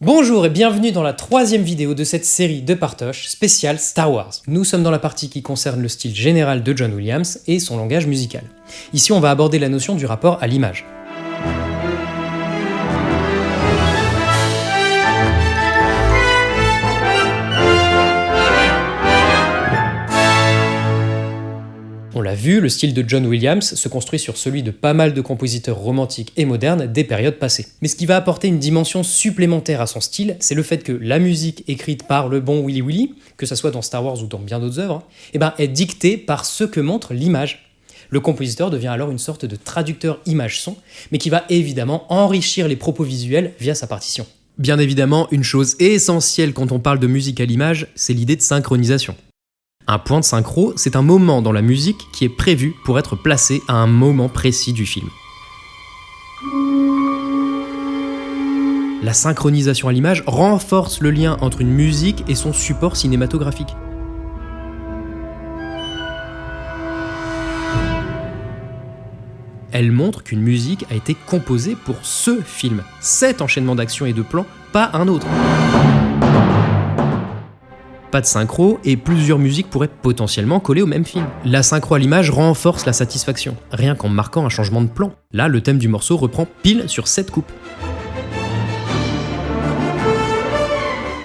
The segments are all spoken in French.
Bonjour et bienvenue dans la 3e vidéo de cette série de partoches spéciale Star Wars. Nous sommes dans la partie qui concerne le style général de John Williams et son langage musical. Ici on va aborder la notion du rapport à l'image. On l'a vu, le style de John Williams se construit sur celui de pas mal de compositeurs romantiques et modernes des périodes passées. Mais ce qui va apporter une dimension supplémentaire à son style, c'est le fait que la musique écrite par le bon Willy Willy, que ça soit dans Star Wars ou dans bien d'autres œuvres, est dictée par ce que montre l'image. Le compositeur devient alors une sorte de traducteur image-son, mais qui va évidemment enrichir les propos visuels via sa partition. Bien évidemment, une chose essentielle quand on parle de musique à l'image, c'est l'idée de synchronisation. Un point de synchro, c'est un moment dans la musique qui est prévu pour être placé à un moment précis du film. La synchronisation à l'image renforce le lien entre une musique et son support cinématographique. Elle montre qu'une musique a été composée pour ce film, cet enchaînement d'actions et de plans, pas un autre. Pas de synchro et plusieurs musiques pourraient potentiellement coller au même film. La synchro à l'image renforce la satisfaction, rien qu'en marquant un changement de plan. Là, le thème du morceau reprend pile sur cette coupe.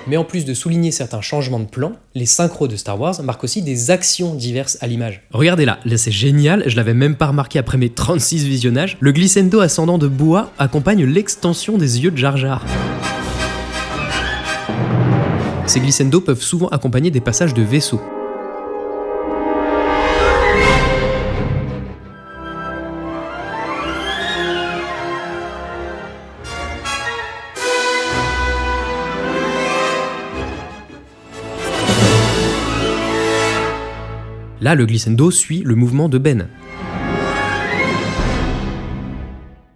Mais en plus de souligner certains changements de plan, les synchros de Star Wars marquent aussi des actions diverses à l'image. Regardez là c'est génial, je l'avais même pas remarqué après mes 36 visionnages, le glissando ascendant de bois accompagne l'extension des yeux de Jar Jar. Ces glissendos peuvent souvent accompagner des passages de vaisseaux. Là, le glissando suit le mouvement de Ben.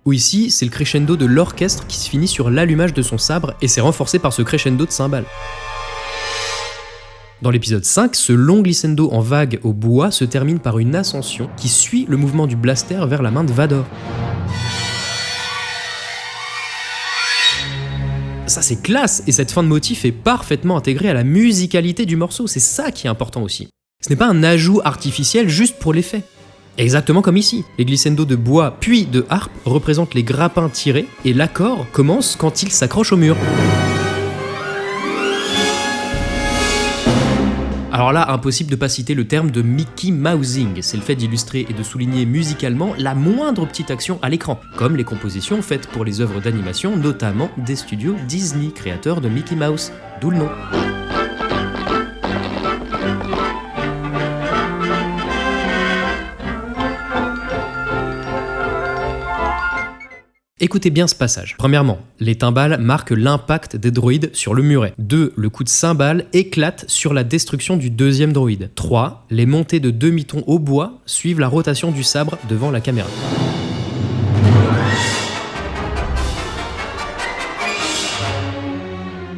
Ou ici, c'est le crescendo de l'orchestre qui se finit sur l'allumage de son sabre et c'est renforcé par ce crescendo de cymbales. Dans l'épisode 5, ce long glissando en vague au bois se termine par une ascension qui suit le mouvement du blaster vers la main de Vador. Ça c'est classe, et cette fin de motif est parfaitement intégrée à la musicalité du morceau, c'est ça qui est important aussi. Ce n'est pas un ajout artificiel juste pour l'effet. Exactement comme ici, les glissendos de bois puis de harpe représentent les grappins tirés, et l'accord commence quand il s'accroche au mur. Alors là, impossible de pas citer le terme de Mickey Mousing, c'est le fait d'illustrer et de souligner musicalement la moindre petite action à l'écran, comme les compositions faites pour les œuvres d'animation, notamment des studios Disney, créateurs de Mickey Mouse, d'où le nom. Écoutez bien ce passage. Premièrement, les timbales marquent l'impact des droïdes sur le muret. 2. Le coup de cymbale éclate sur la destruction du deuxième droïde. 3. Les montées de demi-ton au bois suivent la rotation du sabre devant la caméra.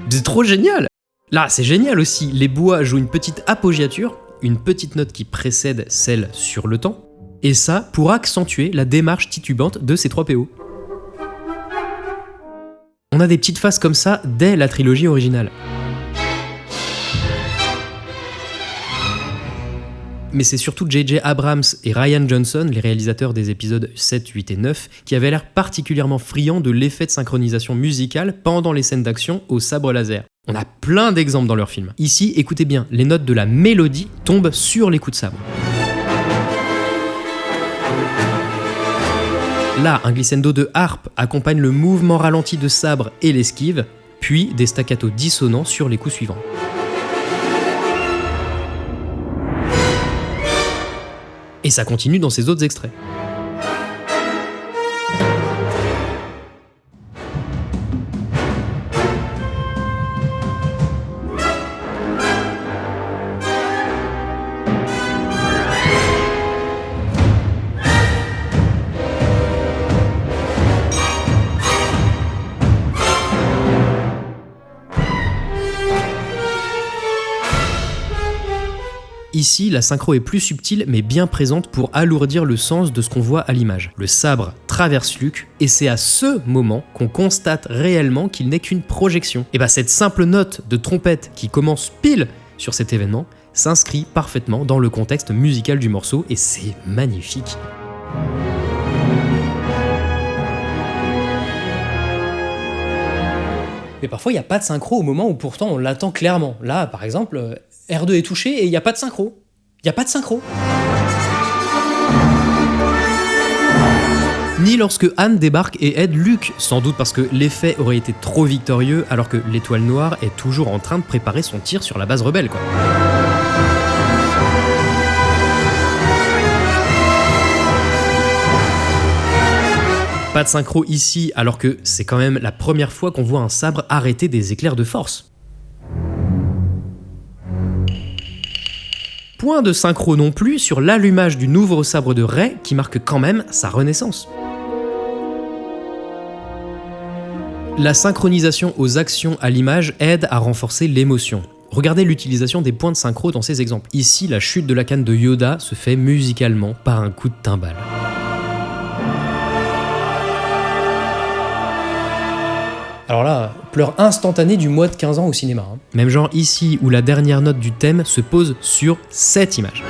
C'est trop génial! Là, c'est génial aussi. Les bois jouent une petite appoggiature, une petite note qui précède celle sur le temps, et ça pour accentuer la démarche titubante de ces 3 PO. On a des petites phases comme ça dès la trilogie originale. Mais c'est surtout J.J. Abrams et Rian Johnson, les réalisateurs des épisodes 7, 8 et 9, qui avaient l'air particulièrement friands de l'effet de synchronisation musicale pendant les scènes d'action au sabre laser. On a plein d'exemples dans leurs films. Ici, écoutez bien, les notes de la mélodie tombent sur les coups de sabre. Là, un glissando de harpe accompagne le mouvement ralenti de sabre et l'esquive, puis des staccatos dissonants sur les coups suivants. Et ça continue dans ces autres extraits. Ici, la synchro est plus subtile mais bien présente pour alourdir le sens de ce qu'on voit à l'image. Le sabre traverse Luke et c'est à ce moment qu'on constate réellement qu'il n'est qu'une projection. Et cette simple note de trompette qui commence pile sur cet événement s'inscrit parfaitement dans le contexte musical du morceau et c'est magnifique. Mais parfois, il n'y a pas de synchro au moment où pourtant on l'attend clairement. Là, par exemple, R2 est touché et il n'y a pas de synchro. Il n'y a pas de synchro. Ni lorsque Han débarque et aide Luke, sans doute parce que l'effet aurait été trop victorieux alors que l'étoile noire est toujours en train de préparer son tir sur la base rebelle, quoi. Pas de synchro ici, alors que c'est quand même la première fois qu'on voit un sabre arrêter des éclairs de force. Point de synchro non plus sur l'allumage du nouveau sabre de Rey qui marque quand même sa renaissance. La synchronisation aux actions à l'image aide à renforcer l'émotion. Regardez l'utilisation des points de synchro dans ces exemples. Ici, la chute de la canne de Yoda se fait musicalement par un coup de timbale. Alors là, pleurs instantanées du mois de 15 ans au cinéma. Même genre ici, où la dernière note du thème se pose sur cette image.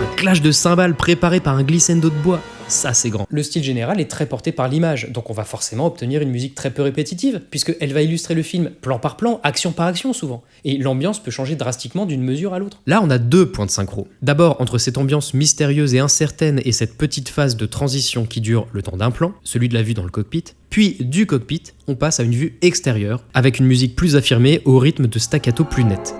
Un clash de cymbales préparé par un glissando de bois. Ça, c'est grand. Le style général est très porté par l'image, donc on va forcément obtenir une musique très peu répétitive, puisqu'elle va illustrer le film plan par plan, action par action souvent. Et l'ambiance peut changer drastiquement d'une mesure à l'autre. Là, on a deux points de synchro. D'abord, entre cette ambiance mystérieuse et incertaine et cette petite phase de transition qui dure le temps d'un plan, celui de la vue dans le cockpit, puis du cockpit, on passe à une vue extérieure, avec une musique plus affirmée au rythme de staccato plus net.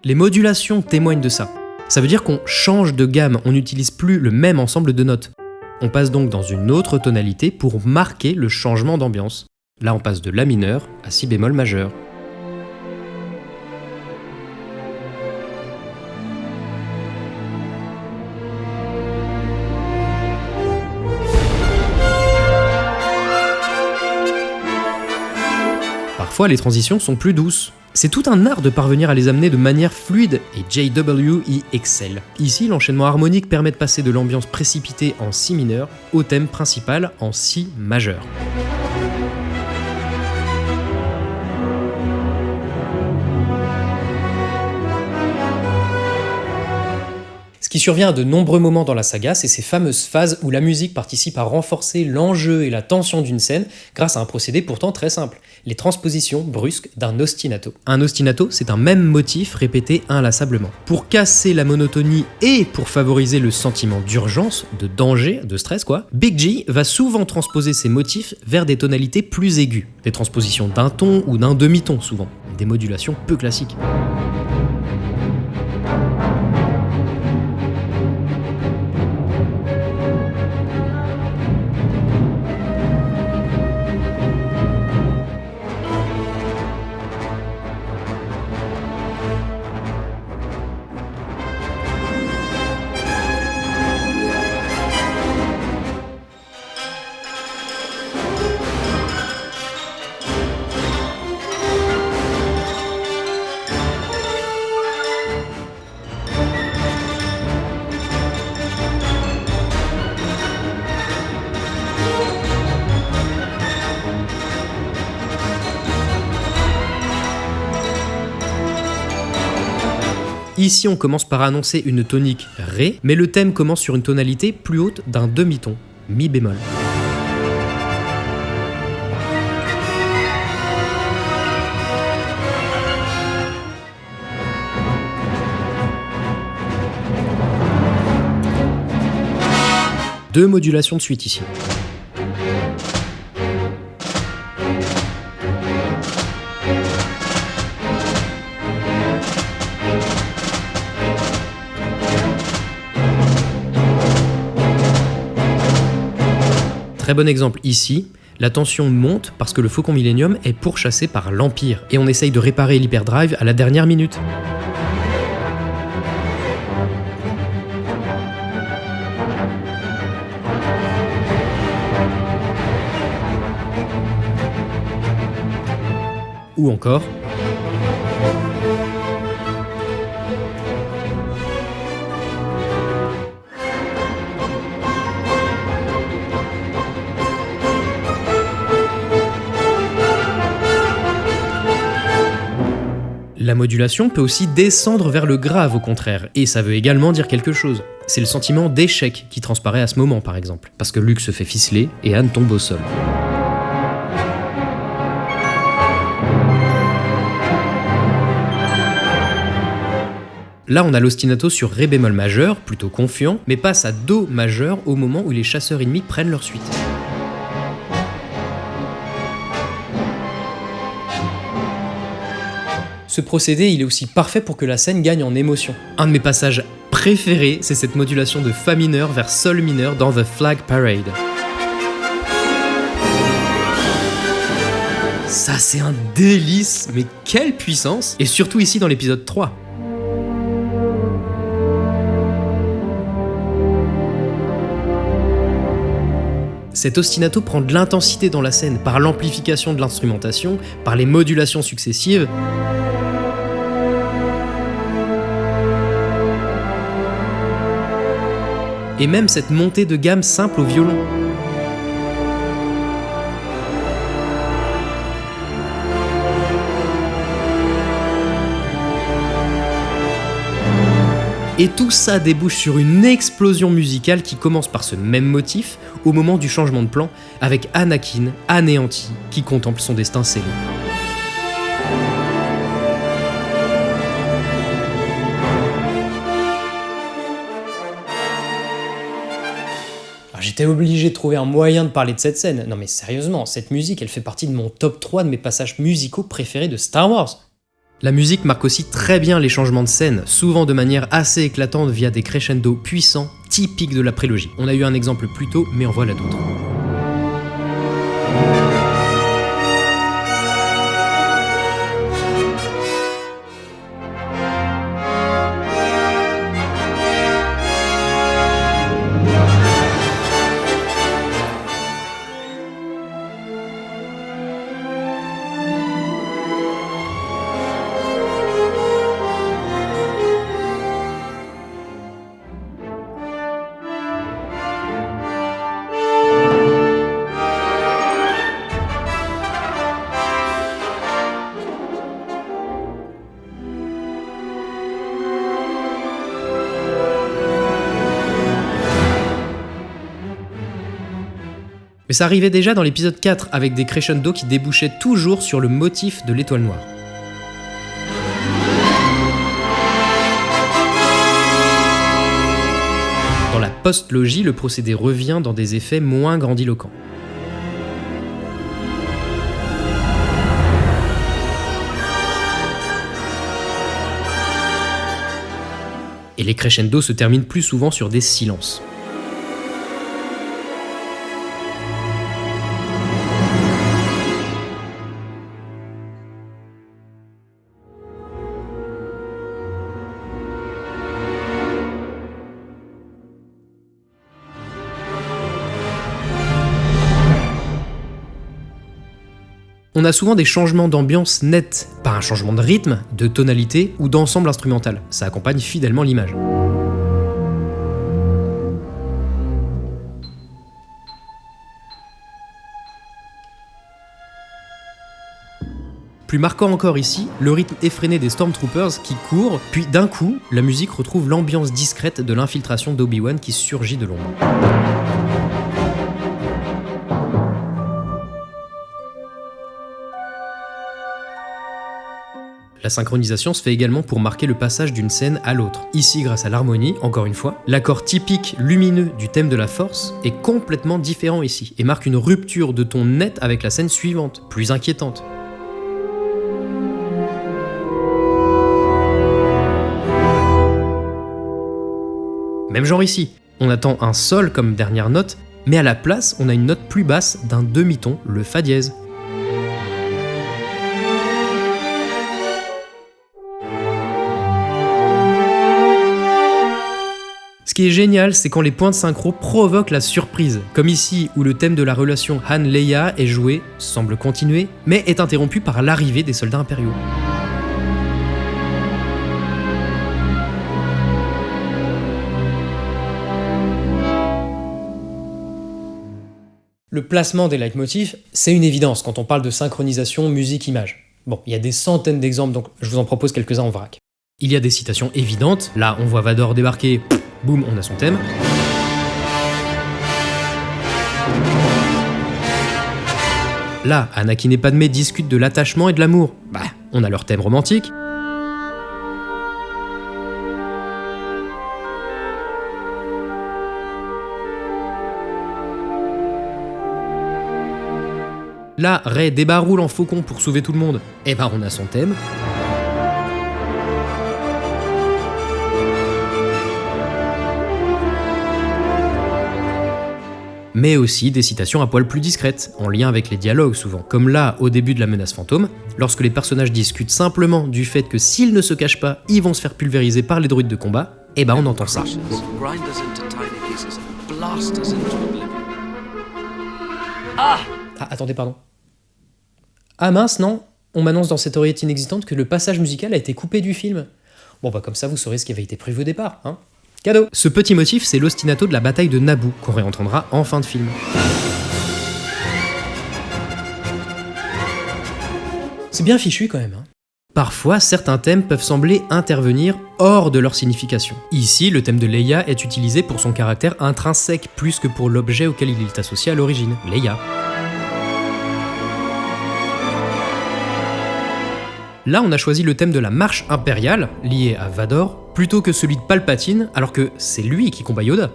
Les modulations témoignent de ça. Ça veut dire qu'on change de gamme, on n'utilise plus le même ensemble de notes. On passe donc dans une autre tonalité pour marquer le changement d'ambiance. Là, on passe de La mineur à Si bémol majeur. Parfois, les transitions sont plus douces. C'est tout un art de parvenir à les amener de manière fluide, et JW y excelle. Ici, l'enchaînement harmonique permet de passer de l'ambiance précipitée en Si mineur au thème principal en Si majeur. Ce qui survient à de nombreux moments dans la saga, c'est ces fameuses phases où la musique participe à renforcer l'enjeu et la tension d'une scène grâce à un procédé pourtant très simple, les transpositions brusques d'un ostinato. Un ostinato, c'est un même motif répété inlassablement. Pour casser la monotonie et pour favoriser le sentiment d'urgence, de danger, de stress quoi, Big G va souvent transposer ces motifs vers des tonalités plus aiguës, des transpositions d'un ton ou d'un demi-ton souvent, des modulations peu classiques. Ici, on commence par annoncer une tonique Ré, mais le thème commence sur une tonalité plus haute d'un demi-ton, Mi bémol. Deux modulations de suite ici. Très bon exemple ici, la tension monte parce que le Faucon Millenium est pourchassé par l'Empire et on essaye de réparer l'hyperdrive à la dernière minute. ou encore la modulation peut aussi descendre vers le grave au contraire, et ça veut également dire quelque chose. C'est le sentiment d'échec qui transparaît à ce moment par exemple, parce que Luke se fait ficeler et Anne tombe au sol. Là, on a l'ostinato sur Ré bémol majeur, plutôt confiant, mais passe à Do majeur au moment où les chasseurs ennemis prennent leur suite. Ce procédé, il est aussi parfait pour que la scène gagne en émotion. Un de mes passages préférés, c'est cette modulation de Fa mineur vers Sol mineur dans The Flag Parade. Ça, c'est un délice, mais quelle puissance! Et surtout ici dans l'épisode 3. Cet ostinato prend de l'intensité dans la scène par l'amplification de l'instrumentation, par les modulations successives. Et même cette montée de gamme simple au violon. Et tout ça débouche sur une explosion musicale qui commence par ce même motif au moment du changement de plan, avec Anakin anéanti qui contemple son destin scellé. J'étais obligé de trouver un moyen de parler de cette scène. Non mais sérieusement, cette musique, elle fait partie de mon top 3 de mes passages musicaux préférés de Star Wars. La musique marque aussi très bien les changements de scène, souvent de manière assez éclatante via des crescendos puissants, typiques de la prélogie. On a eu un exemple plus tôt, mais en voilà d'autres. Mais ça arrivait déjà dans l'épisode 4 avec des crescendos qui débouchaient toujours sur le motif de l'étoile noire. Dans la post-logie, le procédé revient dans des effets moins grandiloquents. Et les crescendos se terminent plus souvent sur des silences. On a souvent des changements d'ambiance nets, pas un changement de rythme, de tonalité ou d'ensemble instrumental. Ça accompagne fidèlement l'image. Plus marquant encore ici, le rythme effréné des Stormtroopers qui courent, puis d'un coup, la musique retrouve l'ambiance discrète de l'infiltration d'Obi-Wan qui surgit de l'ombre. La synchronisation se fait également pour marquer le passage d'une scène à l'autre. Ici, grâce à l'harmonie, encore une fois, l'accord typique lumineux du thème de la Force est complètement différent ici, et marque une rupture de ton net avec la scène suivante, plus inquiétante. Même genre ici, on attend un sol comme dernière note, mais à la place, on a une note plus basse d'un demi-ton, le Fa dièse. Ce qui est génial, c'est quand les points de synchro provoquent la surprise, comme ici où le thème de la relation Han-Leia est joué, semble continuer, mais est interrompu par l'arrivée des soldats impériaux. Le placement des leitmotifs, c'est une évidence quand on parle de synchronisation musique-image. Bon, il y a des centaines d'exemples, donc je vous en propose quelques-uns en vrac. Il y a des citations évidentes, là on voit Vador débarquer, boum, on a son thème. Là, Anakin et Padmé discutent de l'attachement et de l'amour, bah, on a leur thème romantique. Là, Rey débaroule en faucon pour sauver tout le monde. Eh ben, on a son thème. Mais aussi des citations à poil plus discrètes, en lien avec les dialogues souvent. Comme là, au début de La Menace Fantôme, lorsque les personnages discutent simplement du fait que s'ils ne se cachent pas, ils vont se faire pulvériser par les droïdes de combat, eh ben on entend ça. Ah, attendez, pardon. Ah mince, non, on m'annonce dans cette oreillette inexistante que le passage musical a été coupé du film. Bon bah comme ça vous saurez ce qui avait été prévu au départ, hein. Cadeau. Ce petit motif, c'est l'ostinato de la bataille de Naboo, qu'on réentendra en fin de film. C'est bien fichu quand même, hein. Parfois, certains thèmes peuvent sembler intervenir hors de leur signification. Ici, le thème de Leia est utilisé pour son caractère intrinsèque plus que pour l'objet auquel il est associé à l'origine, Leia. Là, on a choisi le thème de la marche impériale, lié à Vador, plutôt que celui de Palpatine, alors que c'est lui qui combat Yoda.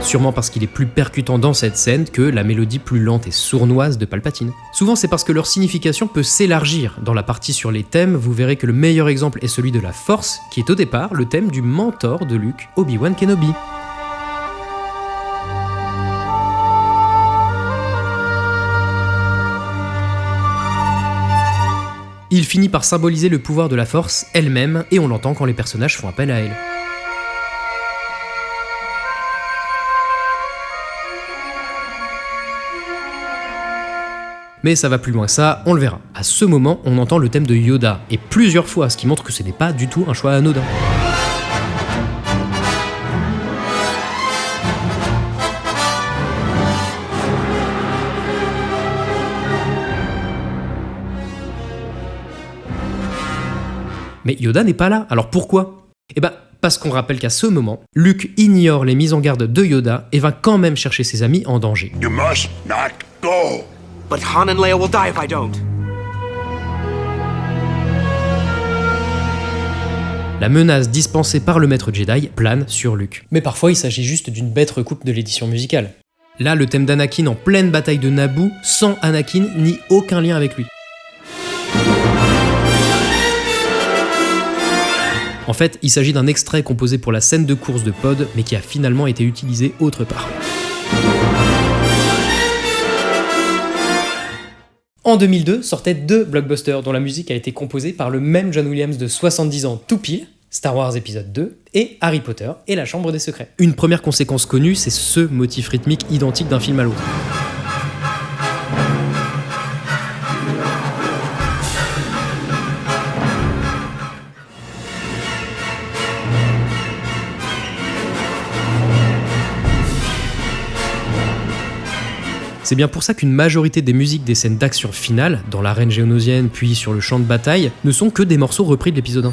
Sûrement parce qu'il est plus percutant dans cette scène que la mélodie plus lente et sournoise de Palpatine. Souvent c'est parce que leur signification peut s'élargir. Dans la partie sur les thèmes, vous verrez que le meilleur exemple est celui de la Force, qui est au départ le thème du mentor de Luke, Obi-Wan Kenobi. Il finit par symboliser le pouvoir de la Force elle-même, et on l'entend quand les personnages font appel à elle. Mais ça va plus loin que ça, on le verra. À ce moment, on entend le thème de Yoda, et plusieurs fois, ce qui montre que ce n'est pas du tout un choix anodin. Mais Yoda n'est pas là, alors pourquoi ? Eh ben, parce qu'on rappelle qu'à ce moment, Luke ignore les mises en garde de Yoda et va quand même chercher ses amis en danger. You must not go. But Han and Leia will die if I don't. La menace dispensée par le maître Jedi plane sur Luke. Mais parfois il s'agit juste d'une bête recoupe de l'édition musicale. Là, le thème d'Anakin en pleine bataille de Naboo, sans Anakin ni aucun lien avec lui. En fait, il s'agit d'un extrait composé pour la scène de course de Pod, mais qui a finalement été utilisé autre part. En 2002, sortaient 2 blockbusters dont la musique a été composée par le même John Williams de 70 ans tout pile, Star Wars épisode 2 et Harry Potter et la Chambre des Secrets. Une première conséquence connue, c'est ce motif rythmique identique d'un film à l'autre. C'est bien pour ça qu'une majorité des musiques des scènes d'action finales, dans l'arène géonosienne puis sur le champ de bataille, ne sont que des morceaux repris de l'épisode 1.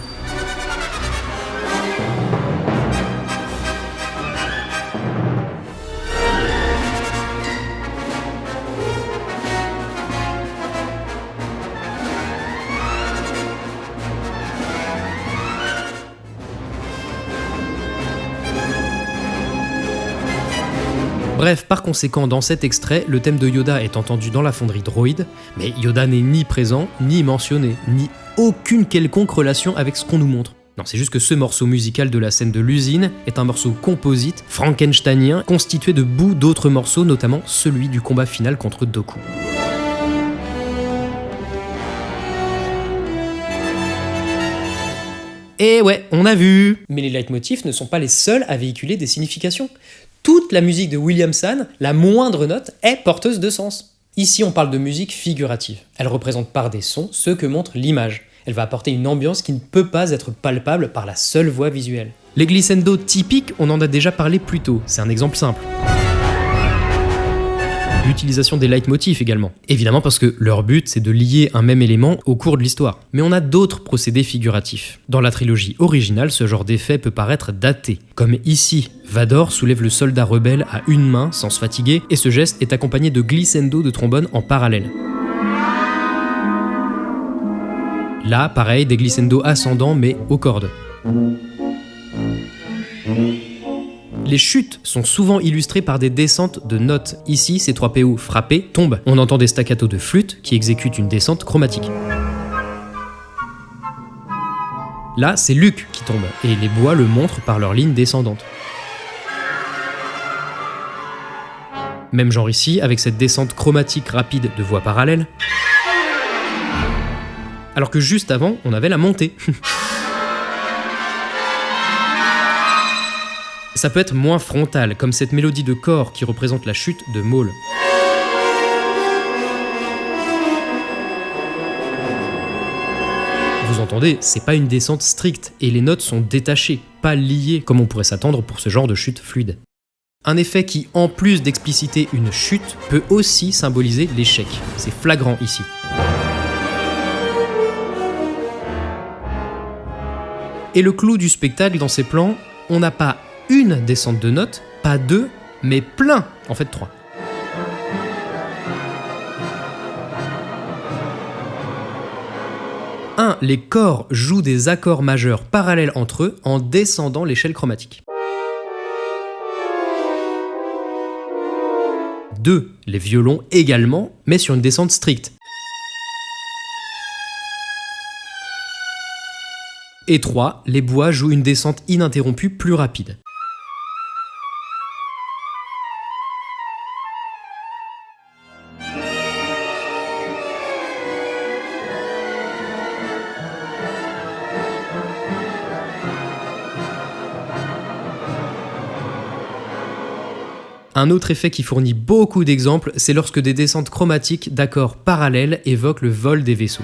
Bref, par conséquent, dans cet extrait, le thème de Yoda est entendu dans la fonderie droïde, mais Yoda n'est ni présent, ni mentionné, ni aucune quelconque relation avec ce qu'on nous montre. Non, c'est juste que ce morceau musical de la scène de l'usine est un morceau composite, frankensteinien, constitué de bouts d'autres morceaux, notamment celui du combat final contre Dooku. Eh ouais, on a vu. Mais les leitmotifs ne sont pas les seuls à véhiculer des significations. Toute la musique de Williamson, la moindre note, est porteuse de sens. Ici, on parle de musique figurative. Elle représente par des sons ce que montre l'image. Elle va apporter une ambiance qui ne peut pas être palpable par la seule voix visuelle. Les glissando typiques, on en a déjà parlé plus tôt, c'est un exemple simple. L'utilisation des leitmotifs également. Évidemment parce que leur but c'est de lier un même élément au cours de l'histoire. Mais on a d'autres procédés figuratifs. Dans la trilogie originale, ce genre d'effet peut paraître daté. Comme ici, Vador soulève le soldat rebelle à une main sans se fatiguer et ce geste est accompagné de glissando de trombone en parallèle. Là, pareil, des glissando ascendants mais aux cordes. Les chutes sont souvent illustrées par des descentes de notes. Ici, C3PO frappé tombe. On entend des staccatos de flûte qui exécutent une descente chromatique. Là, c'est Luke qui tombe, et les bois le montrent par leur ligne descendante. Même genre ici, avec cette descente chromatique rapide de voix parallèles. Alors que juste avant, on avait la montée. Ça peut être moins frontal, comme cette mélodie de cor qui représente la chute de Maul. Vous entendez, c'est pas une descente stricte, et les notes sont détachées, pas liées, comme on pourrait s'attendre pour ce genre de chute fluide. Un effet qui, en plus d'expliciter une chute, peut aussi symboliser l'échec. C'est flagrant ici. Et le clou du spectacle dans ces plans, on n'a pas une descente de notes, pas deux, mais plein, en fait 3. Les corps jouent des accords majeurs parallèles entre eux en descendant l'échelle chromatique. 2. Les violons également, mais sur une descente stricte. Et 3. Les bois jouent une descente ininterrompue plus rapide. Un autre effet qui fournit beaucoup d'exemples, c'est lorsque des descentes chromatiques d'accords parallèles évoquent le vol des vaisseaux.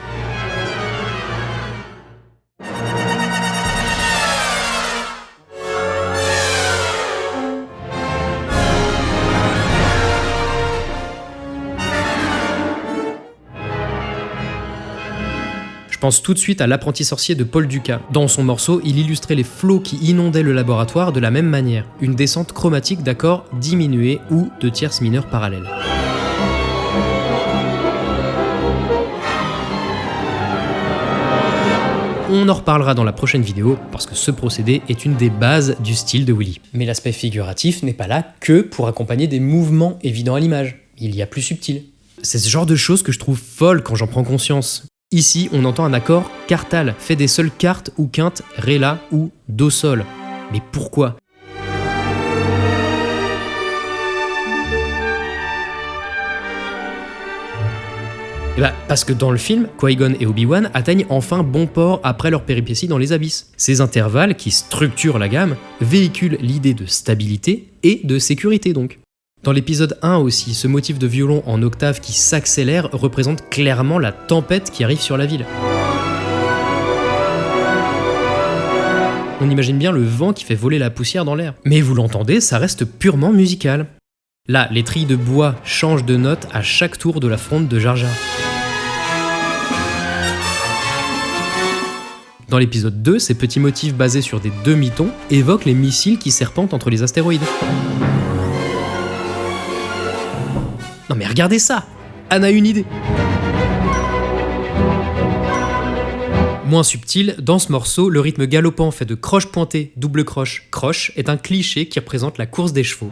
Je pense tout de suite à L'Apprenti sorcier de Paul Dukas. Dans son morceau, il illustrait les flots qui inondaient le laboratoire de la même manière, une descente chromatique d'accords diminués ou de tierces mineures parallèles. On en reparlera dans la prochaine vidéo, parce que ce procédé est une des bases du style de Willy. Mais l'aspect figuratif n'est pas là que pour accompagner des mouvements évidents à l'image. Il y a plus subtil. C'est ce genre de choses que je trouve folle quand j'en prends conscience. Ici, on entend un accord quartal, fait des seules quartes ou quintes, ré la ou do sol. Mais pourquoi ? Parce que dans le film, Qui-Gon et Obi-Wan atteignent enfin bon port après leur péripétie dans les abysses. Ces intervalles, qui structurent la gamme, véhiculent l'idée de stabilité et de sécurité donc. Dans l'épisode 1 aussi, ce motif de violon en octave qui s'accélère représente clairement la tempête qui arrive sur la ville. On imagine bien le vent qui fait voler la poussière dans l'air. Mais vous l'entendez, ça reste purement musical. Là, les trilles de bois changent de note à chaque tour de la fronde de Jar Jar. Dans l'épisode 2, ces petits motifs basés sur des demi-tons évoquent les missiles qui serpentent entre les astéroïdes. Non mais regardez ça! Anne a une idée! Moins subtil, dans ce morceau, le rythme galopant fait de croche pointée, double croche, croche est un cliché qui représente la course des chevaux.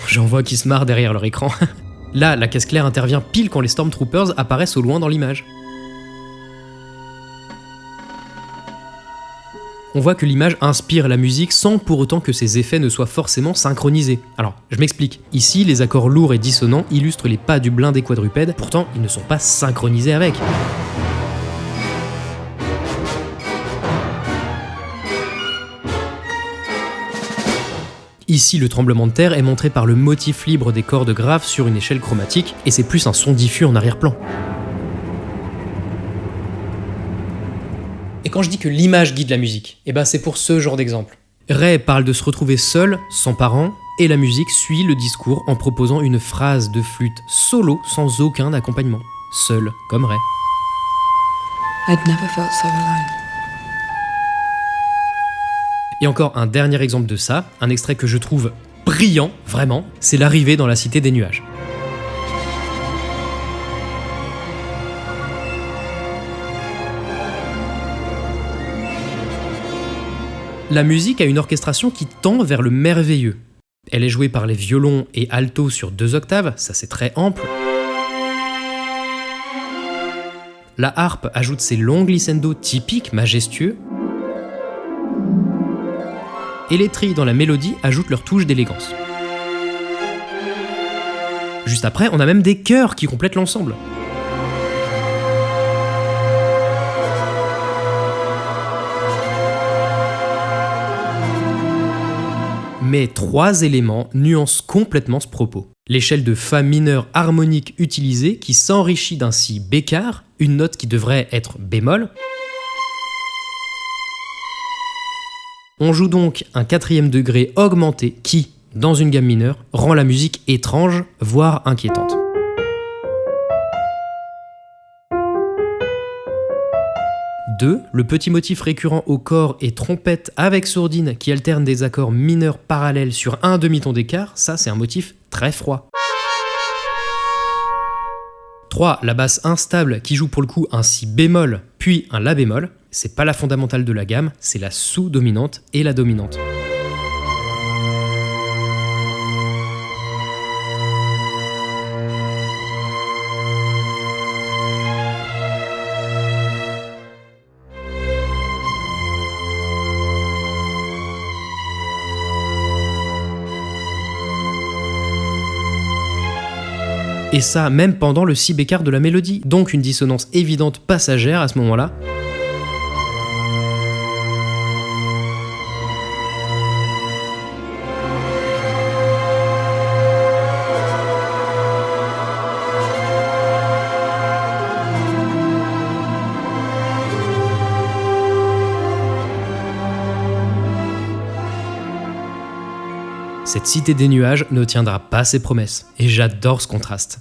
J'en vois qui se marrent derrière leur écran. Là, la caisse claire intervient pile quand les Stormtroopers apparaissent au loin dans l'image. On voit que l'image inspire la musique sans pour autant que ces effets ne soient forcément synchronisés. Alors, je m'explique. Ici, les accords lourds et dissonants illustrent les pas du blindé quadrupède, pourtant ils ne sont pas synchronisés avec. Ici, le tremblement de terre est montré par le motif libre des cordes graves sur une échelle chromatique, et c'est plus un son diffus en arrière-plan. Et quand je dis que l'image guide la musique, c'est pour ce genre d'exemple. Ray parle de se retrouver seul, sans parents, et la musique suit le discours en proposant une phrase de flûte solo sans aucun accompagnement. Seul comme Ray. I'd never felt so alone. Et encore un dernier exemple de ça, un extrait que je trouve brillant, vraiment, c'est l'arrivée dans la Cité des Nuages. La musique a une orchestration qui tend vers le merveilleux. Elle est jouée par les violons et altos sur 2 octaves, ça c'est très ample. La harpe ajoute ses longs glissando typiques, majestueux. Et les trilles dans la mélodie ajoutent leur touche d'élégance. Juste après, on a même des chœurs qui complètent l'ensemble. Mais 3 éléments nuancent complètement ce propos. L'échelle de fa mineur harmonique utilisée qui s'enrichit d'un si bécard, une note qui devrait être bémol. On joue donc un 4e degré augmenté qui, dans une gamme mineure, rend la musique étrange, voire inquiétante. Deux, le petit motif récurrent au corps et trompette avec sourdine qui alterne des accords mineurs parallèles sur un demi-ton d'écart, ça c'est un motif très froid. 3. La basse instable qui joue pour le coup un si bémol puis un la bémol, c'est pas la fondamentale de la gamme, c'est la sous-dominante et la dominante. Et ça, même pendant le si bécard de la mélodie, donc une dissonance évidente passagère à ce moment-là. Cette cité des nuages ne tiendra pas ses promesses, et j'adore ce contraste.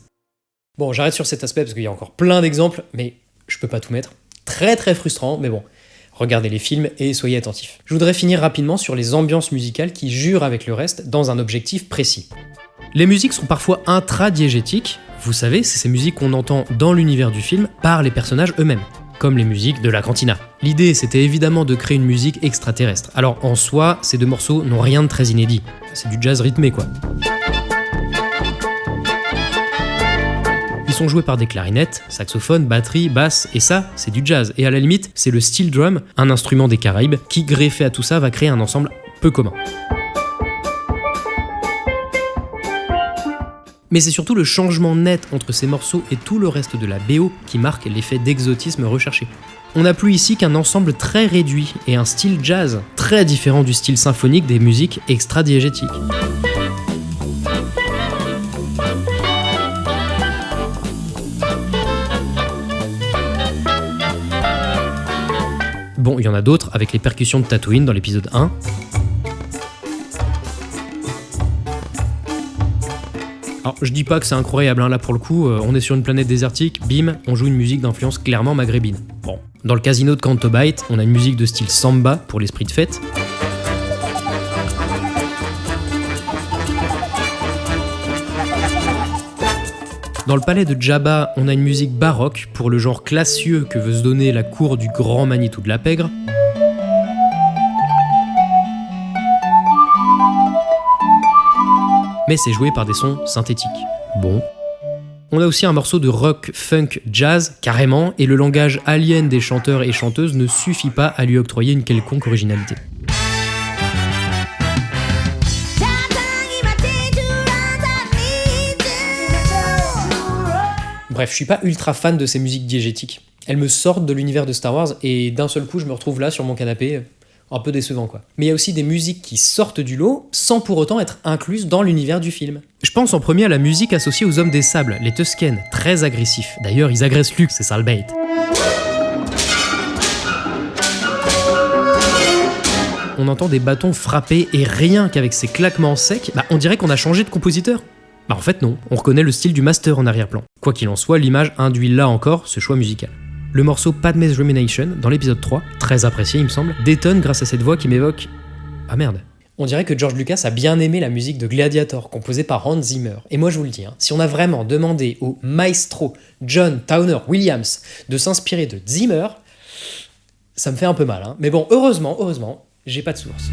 Bon, j'arrête sur cet aspect parce qu'il y a encore plein d'exemples, mais je peux pas tout mettre. Très très frustrant, mais bon, regardez les films et soyez attentifs. Je voudrais finir rapidement sur les ambiances musicales qui jurent avec le reste dans un objectif précis. Les musiques sont parfois intradiégétiques, vous savez, c'est ces musiques qu'on entend dans l'univers du film par les personnages eux-mêmes, comme les musiques de la cantina. L'idée, c'était évidemment de créer une musique extraterrestre. Alors en soi, ces 2 morceaux n'ont rien de très inédit. C'est du jazz rythmé, quoi. Ils sont joués par des clarinettes, saxophones, batterie, basse, et ça, c'est du jazz. Et à la limite, c'est le steel drum, un instrument des Caraïbes, qui, greffé à tout ça, va créer un ensemble peu commun. Mais c'est surtout le changement net entre ces morceaux et tout le reste de la BO qui marque l'effet d'exotisme recherché. On n'a plus ici qu'un ensemble très réduit et un style jazz, très différent du style symphonique des musiques extra-diégétiques. Bon, il y en a d'autres avec les percussions de Tatooine dans l'épisode 1. Alors, je dis pas que c'est incroyable, là pour le coup, on est sur une planète désertique, bim, on joue une musique d'influence clairement maghrébine. Bon, dans le casino de Canto Bight, on a une musique de style samba pour l'esprit de fête. Dans le palais de Jabba, on a une musique baroque pour le genre classieux que veut se donner la cour du grand Manitou de la Pègre. Mais c'est joué par des sons synthétiques. Bon. On a aussi un morceau de rock, funk, jazz, carrément, et le langage alien des chanteurs et chanteuses ne suffit pas à lui octroyer une quelconque originalité. Bref, je suis pas ultra fan de ces musiques diégétiques. Elles me sortent de l'univers de Star Wars et d'un seul coup je me retrouve là sur mon canapé, un peu décevant quoi. Mais il y a aussi des musiques qui sortent du lot sans pour autant être incluses dans l'univers du film. Je pense en premier à la musique associée aux Hommes des Sables, les Tusken, très agressifs. D'ailleurs ils agressent Luke, c'est ça le bait. On entend des bâtons frapper et rien qu'avec ces claquements secs, on dirait qu'on a changé de compositeur. En fait non, on reconnaît le style du master en arrière-plan. Quoi qu'il en soit, l'image induit là encore ce choix musical. Le morceau Padme's Rumination, dans l'épisode 3, très apprécié il me semble, détonne grâce à cette voix qui m'évoque... Ah merde. On dirait que George Lucas a bien aimé la musique de Gladiator, composée par Hans Zimmer. Et moi je vous le dis, si on a vraiment demandé au maestro John Towner Williams de s'inspirer de Zimmer, ça me fait un peu mal. Mais bon, heureusement, j'ai pas de source.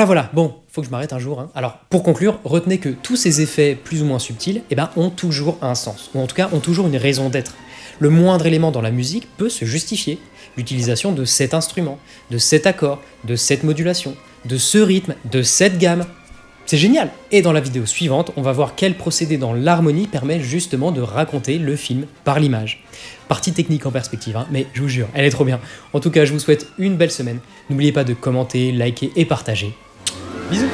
Voilà, bon, faut que je m'arrête un jour. Alors, pour conclure, retenez que tous ces effets plus ou moins subtils, ont toujours un sens, ou en tout cas ont toujours une raison d'être. Le moindre élément dans la musique peut se justifier. L'utilisation de cet instrument, de cet accord, de cette modulation, de ce rythme, de cette gamme. C'est génial! Et dans la vidéo suivante, on va voir quel procédé dans l'harmonie permet justement de raconter le film par l'image. Partie technique en perspective, mais je vous jure, elle est trop bien. En tout cas, je vous souhaite une belle semaine. N'oubliez pas de commenter, liker et partager. Bisous!